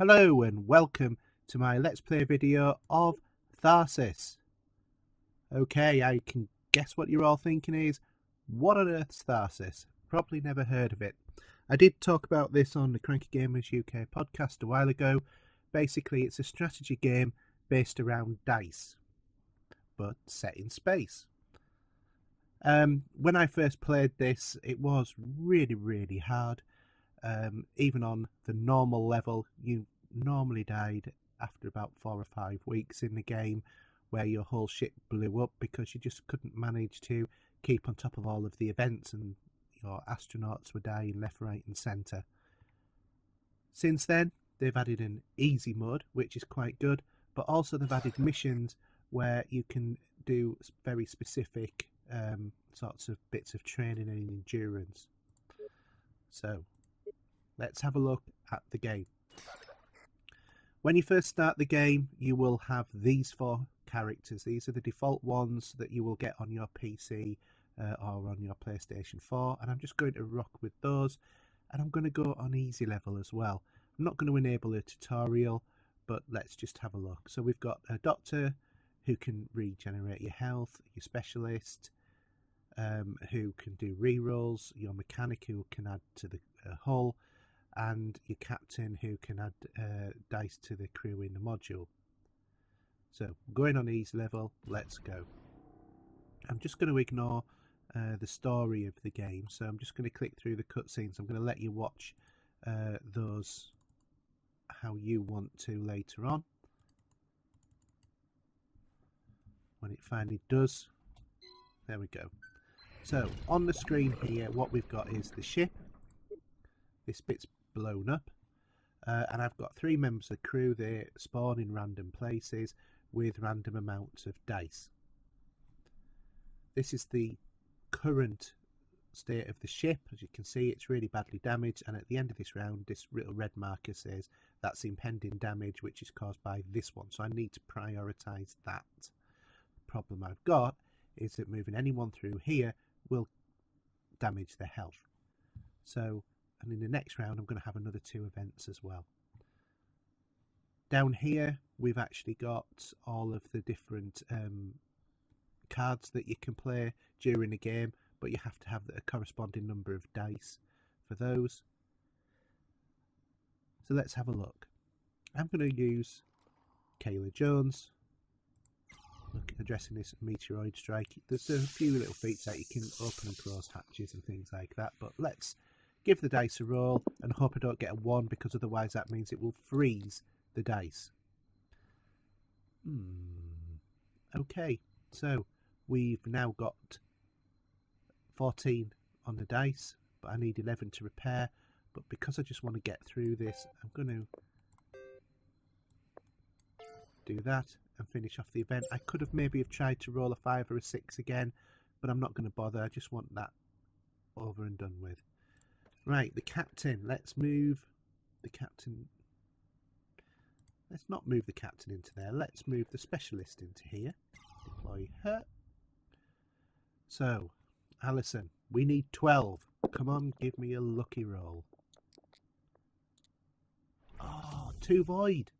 Hello and welcome to my Let's Play video of Tharsis. Okay, I can guess what you're all thinking is, what on earth's Tharsis? Probably never heard of it. I did talk about this on the Cranky Gamers UK podcast a while ago. Basically, it's a strategy game based around dice, but set in space. When I first played this, it was really hard. Even on the normal level, you normally died after about 4 or 5 weeks in the game, where your whole ship blew up because you just couldn't manage to keep on top of all of the events and your astronauts were dying left, right and centre. Since then, they've added an easy mode, which is quite good, but also they've added missions where you can do very specific sorts of bits of training and endurance. So let's have a look at the game. When you first start the game, you will have these 4 characters. These are the default ones that you will get on your PC or on your PlayStation 4, and I'm just going to rock with those, and I'm going to go on easy level as well. I'm not going to enable a tutorial, but let's just have a look. So we've got a doctor who can regenerate your health, your specialist who can do rerolls, your mechanic who can add to the hull, and your captain who can add dice to the crew in the module. So going on easy level, let's go. I'm just going to ignore the story of the game, so I'm just going to click through the cutscenes. I'm going to let you watch those how you want to later on. When it finally does, there we go. So on the screen here, what we've got is the ship. This bit's blown up, and I've got 3 members of the crew. They spawn in random places with random amounts of dice. This is the current state of the ship. As you can see, it's really badly damaged, and at the end of this round, this little red marker says that's impending damage, which is caused by this one. So I need to prioritize that. The problem I've got is that moving anyone through here will damage their health. So, and in the next round I'm going to have another 2 events as well. Down here we've actually got all of the different cards that you can play during the game, but you have to have a corresponding number of dice for those. So let's have a look. I'm going to use Kayla Jones. Look, addressing this meteoroid strike. There's a few little feats that you can open and close hatches and things like that, but let's give the dice a roll and hope I don't get a 1, because otherwise that means it will freeze the dice. Okay, so we've now got 14 on the dice, but I need 11 to repair. But because I just want to get through this, I'm going to do that and finish off the event. I could have maybe tried to roll a 5 or a 6 again, but I'm not going to bother. I just want that over and done with. Right, the captain. Let's move the captain. Let's not move the captain into there. Let's move the specialist into here. Deploy her. So, Alison, we need 12. Come on, give me a lucky roll. Oh, 2 void.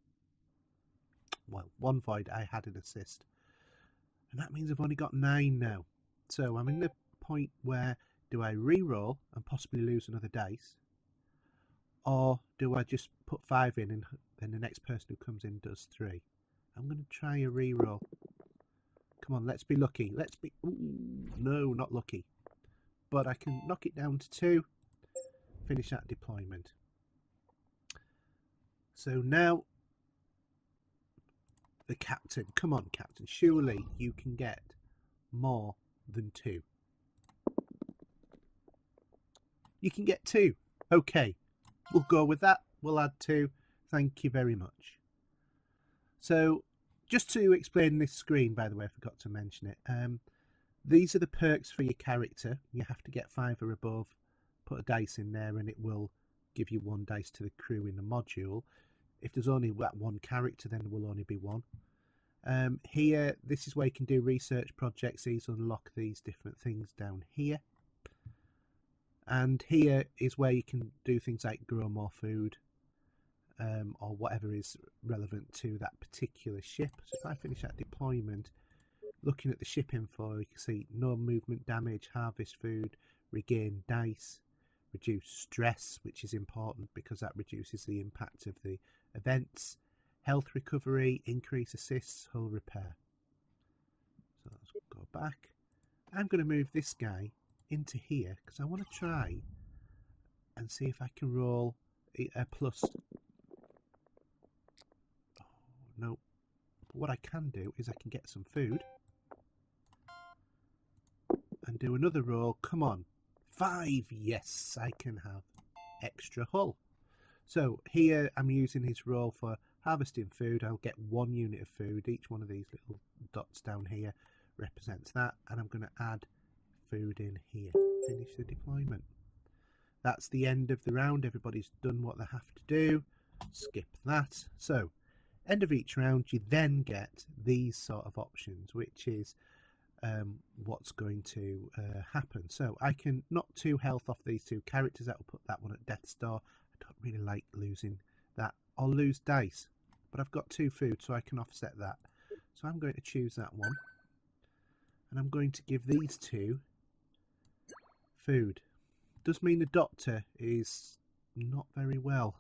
Well, 1 void. I had an assist. And that means I've only got 9 now. So I'm in the point where, do I re-roll and possibly lose another dice? Or do I just put 5 in and then the next person who comes in does 3? I'm going to try a re-roll. Come on, let's be lucky. Let's be... Ooh, no, not lucky. But I can knock it down to 2. Finish that deployment. So now, the captain. Come on, captain. Surely you can get more than 2. You can get 2. Okay, we'll go with that. We'll add 2. Thank you very much. So, just to explain this screen, by the way, I forgot to mention it. These are the perks for your character. You have to get 5 or above, put a dice in there, and it will give you 1 dice to the crew in the module. If there's only that 1 character, then there will only be 1. Here, this is where you can do research projects. These unlock these different things down here. And here is where you can do things like grow more food or whatever is relevant to that particular ship. So if I finish that deployment, looking at the ship info, you can see no movement damage, harvest food, regain dice, reduce stress, which is important because that reduces the impact of the events, health recovery, increase assists, hull repair. So let's go back. I'm going to move this guy into here because I want to try and see if I can roll a plus. Oh, no. But what I can do is I can get some food and do another roll. Come on. 5. Yes, I can have extra hull. So here I'm using his roll for harvesting food. I'll get 1 unit of food. Each one of these little dots down here represents that. And I'm going to add food in here. Finish the deployment. That's the end of the round. Everybody's done what they have to do. Skip that. So end of each round, you then get these sort of options, which is what's going to happen. So I can knock 2 health off these 2 characters. That will put that one at Death Star. I don't really like losing that. I'll lose dice, but I've got 2 food, so I can offset that. So I'm going to choose that one, and I'm going to give these 2 food. Does mean the Doctor is not very well,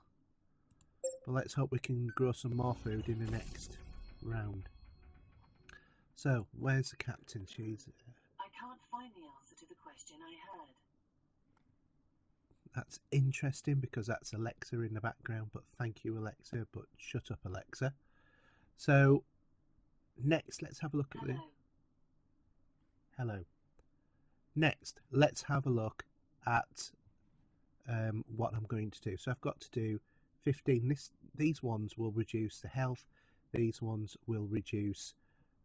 but let's hope we can grow some more food in the next round. So, where's the captain? She's... I can't find the answer to the question I heard. That's interesting because that's Alexa in the background, but thank you, Alexa, but shut up, Alexa. So, next, let's have a look at the... Hello. Next, let's have a look at what I'm going to do. So I've got to do 15. These ones will reduce the health. These ones will reduce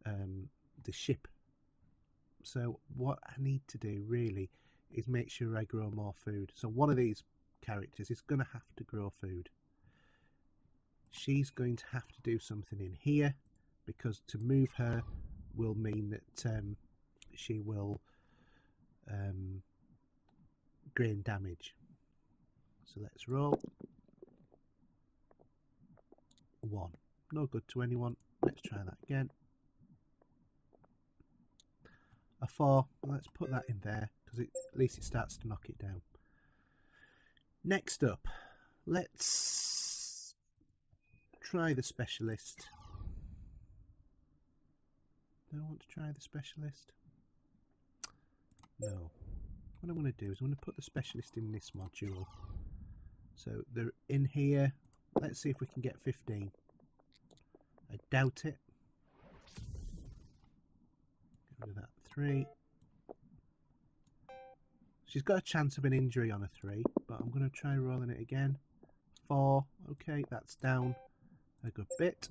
the ship. So what I need to do really is make sure I grow more food. So one of these characters is going to have to grow food. She's going to have to do something in here because to move her will mean that she will gain damage. So let's roll. 1. No good to anyone. Let's try that again. A 4. Let's put that in there because at least it starts to knock it down. Next up, let's try the specialist. Do I want to try the specialist? No. What I'm going to do is I'm going to put the specialist in this module. So they're in here. Let's see if we can get 15. I doubt it. Get rid of that 3. She's got a chance of an injury on a 3, but I'm going to try rolling it again. 4. Okay, that's down a good bit.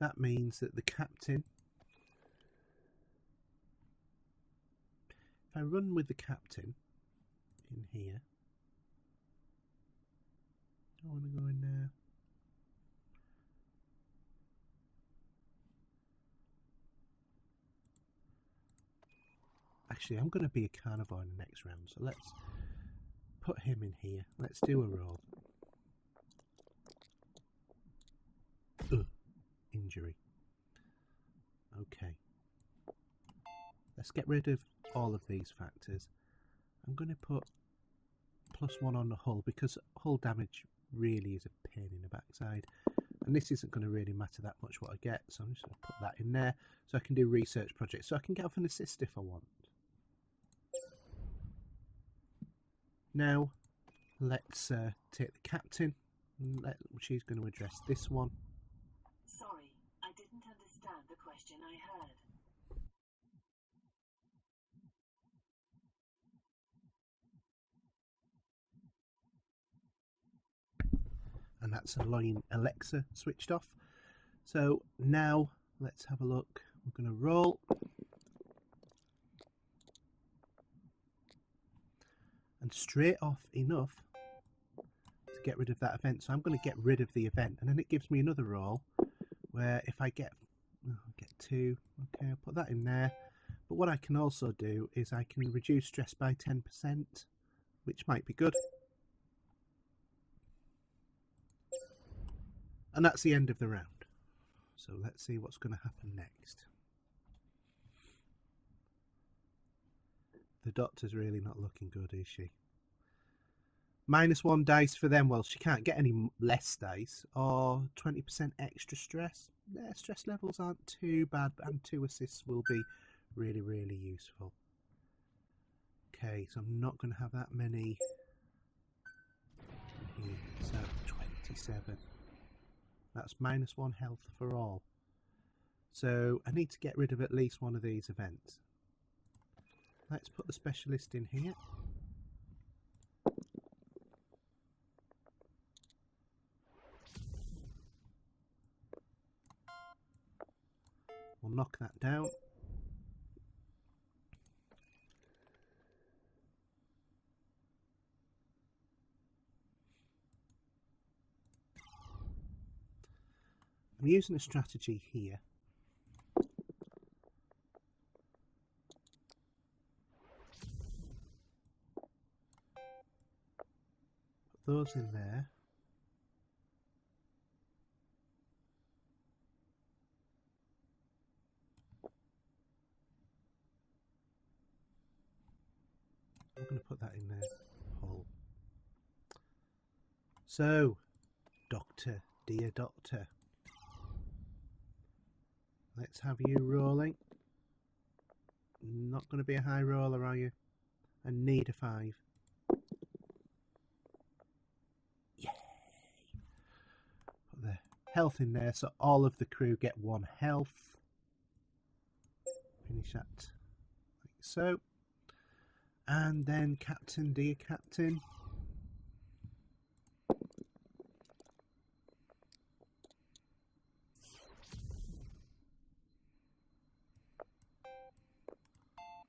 That means that the captain... If I run with the captain in here, I want to go in there. Actually, I'm going to be a carnivore in the next round, so let's put him in here. Let's do a roll. Injury. Okay. Let's get rid of all of these factors. I'm going to put +1 on the hull because hull damage really is a pain in the backside. And this isn't going to really matter that much what I get, so I'm just going to put that in there so I can do research projects. So I can get off an assist if I want. Now, let's take the captain. She's going to address this one. Sorry, I didn't understand the question I heard. And that's allowing Alexa switched off. So now let's have a look. We're going to roll. And straight off enough to get rid of that event. So I'm going to get rid of the event. And then it gives me another roll where if I get 2, okay, I'll put that in there. But what I can also do is I can reduce stress by 10%, which might be good. And that's the end of the round. So let's see what's going to happen next. The doctor's really not looking good, is she? -1 dice for them. Well, she can't get any less dice. Or 20% extra stress. Their stress levels aren't too bad, and 2 assists will be really, really useful. Okay, so I'm not going to have that many here. So 27. That's -1 health for all. So I need to get rid of at least one of these events. Let's put the specialist in here. We'll knock that down. I'm using a strategy here. Put those in there. I'm going to put that in there. Hole. So, Doctor, dear Doctor. Let's have you rolling. Not going to be a high roller, are you? I need a 5. Yay! Put the health in there so all of the crew get 1 health. Finish that like so. And then Captain, dear Captain.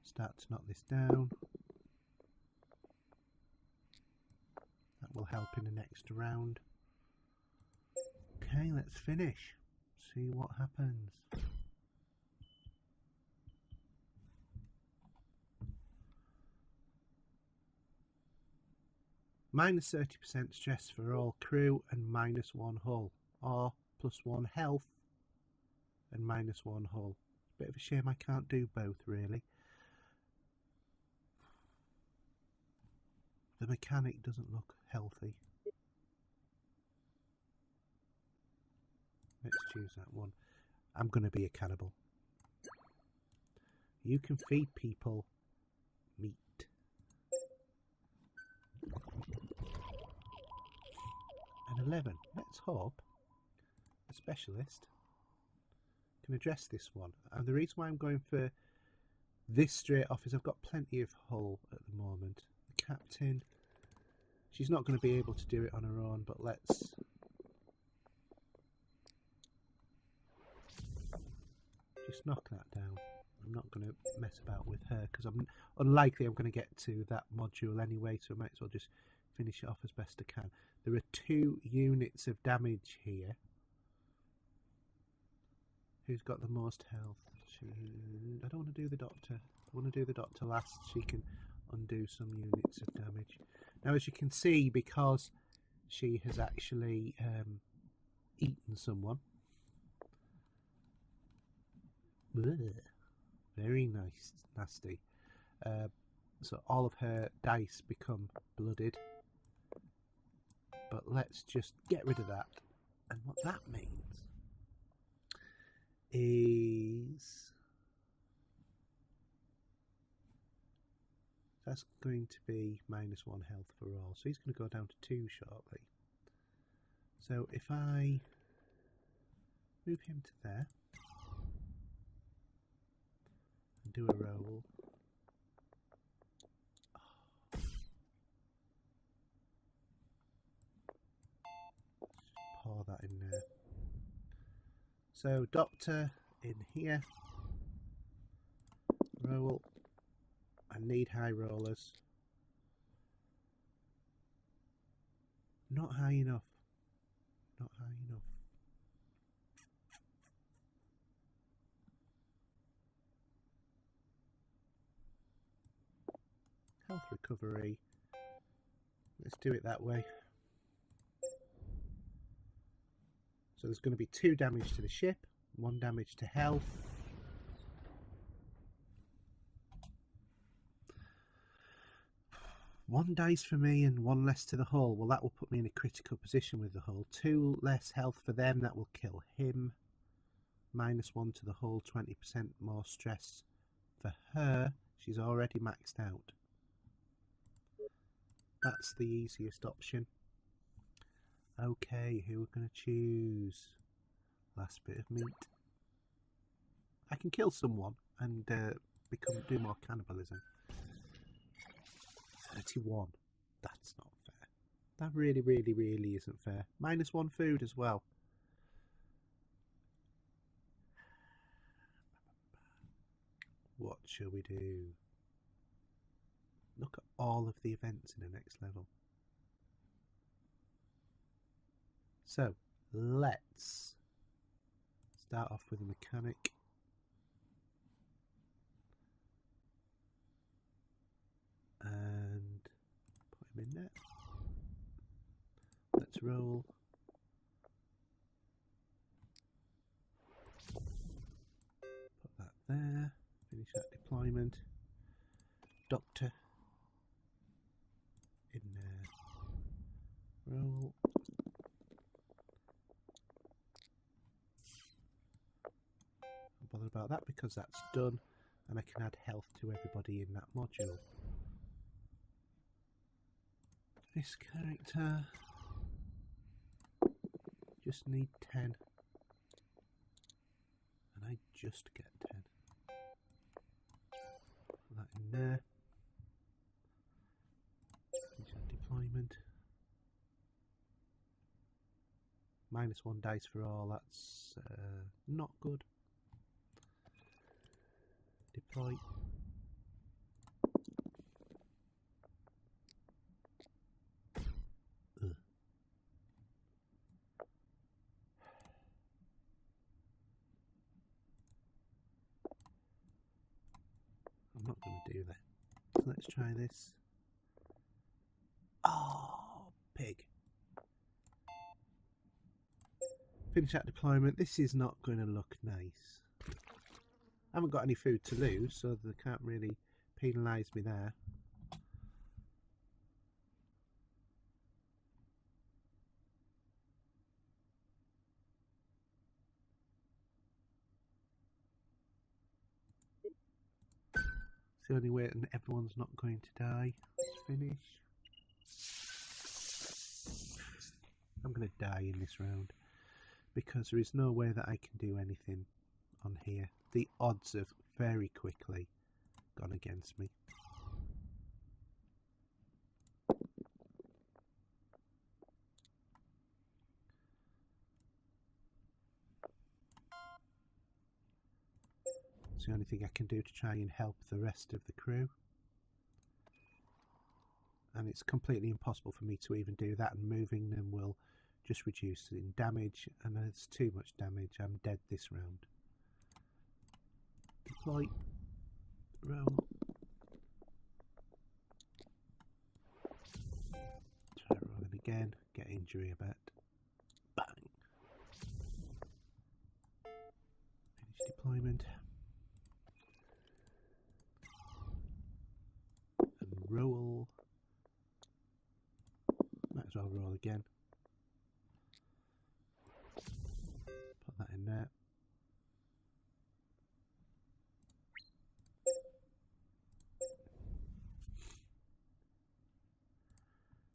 Start to knock this down. That will help in the next round. Okay, let's finish. See what happens. -30% stress for all crew and -1 hull. Or +1 health and -1 hull. Bit of a shame I can't do both, really. The mechanic doesn't look healthy. Let's choose that one. I'm going to be a cannibal. You can feed people meat. And 11. Let's hope the specialist can address this one. And the reason why I'm going for this straight off is I've got plenty of hull at the moment. The captain, she's not going to be able to do it on her own, but let's just knock that down. I'm not going to mess about with her because I'm unlikely I'm going to get to that module anyway, so I might as well just finish it off as best I can. There are 2 units of damage here. Who's got the most health? I don't want to do the doctor. I want to do the doctor last. She can undo some units of damage. Now, as you can see, because she has actually eaten someone. Blech. Very nice, nasty. So all of her dice become blooded. But let's just get rid of that. And what that means is that's going to be -1 health for all. So he's going to go down to 2 shortly. So if I move him to there and do a roll. Pour that in there. So doctor in here. Roll. I need high rollers. Not high enough. Not high enough. Health recovery. Let's do it that way. So there's going to be 2 damage to the ship, 1 damage to health. One dice for me and 1 less to the hull. Well, that will put me in a critical position with the hull. 2 less health for them, that will kill him. -1 to the hull, 20% more stress for her. She's already maxed out. That's the easiest option. Okay, who we're going to choose? Last bit of meat. I can kill someone and do more cannibalism. 31. That's not fair. That really isn't fair. -1 food as well. What shall we do? Look at all of the events in the next level. So, let's start off with a mechanic. And put him in there. Let's roll. Put that there. Finish that deployment. Doctor. In there. Roll. I'm bothered about that because that's done, and I can add health to everybody in that module. This character just need 10, and I just get 10. Put that in there. Finish that deployment. -1 dice for all. That's not good. Deploy. I'm not going to do that. So let's try this. Oh, pig. Finish that deployment. This is not going to look nice. I haven't got any food to lose, so they can't really penalise me there. It's the only way, and everyone's not going to die. Let's finish. I'm going to die in this round because there is no way that I can do anything on here. The odds have very quickly gone against me. It's the only thing I can do to try and help the rest of the crew. And it's completely impossible for me to even do that, and moving them will just reduce in damage, and it's too much damage. I'm dead this round. Deploy. Roll. Try rolling again. Get injury a bit. Bang. Finish deployment. And roll. Might as well roll again. Put that in there.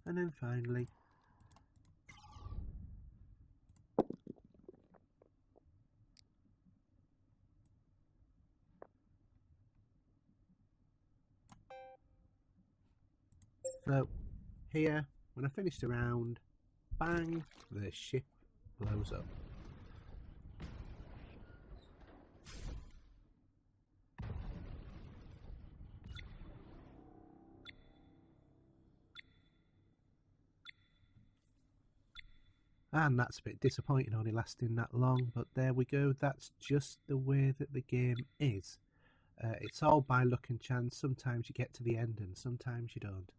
And then finally, so here, when I finished the round, bang, the ship blows up. And that's a bit disappointing only lasting that long, but there we go. That's just the way that the game is. It's all by luck and chance. Sometimes you get to the end and sometimes you don't.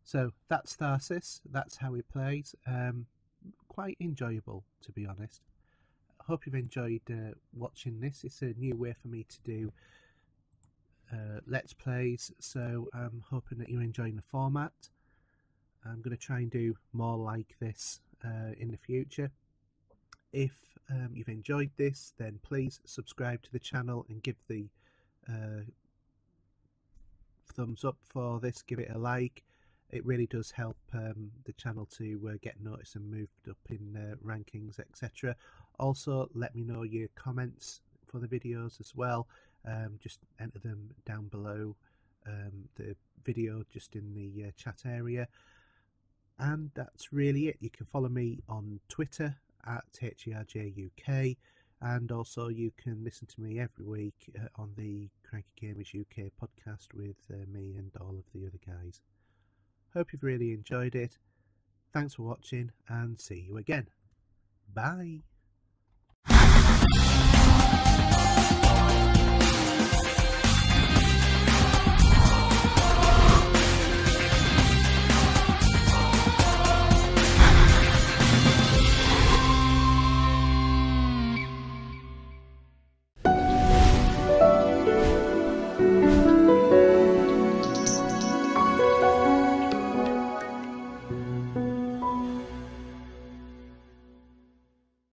So that's Tharsis. That's how he plays. quite enjoyable, to be honest. I hope you've enjoyed watching this. It's a new way for me to do Let's Plays, so I'm hoping that you're enjoying the format. I'm going to try and do more like this in the future. If you've enjoyed this, then please subscribe to the channel and give the thumbs up for this, give it a like. It really does help the channel to get noticed and moved up in rankings, etc. Also, let me know your comments for the videos as well. Just enter them down below the video, just in the chat area. And that's really it. You can follow me on Twitter at HERJUK, and also you can listen to me every week on the Cranky Gamers UK podcast with me and all of the other guys. Hope you've really enjoyed it. Thanks for watching, and see you again. Bye.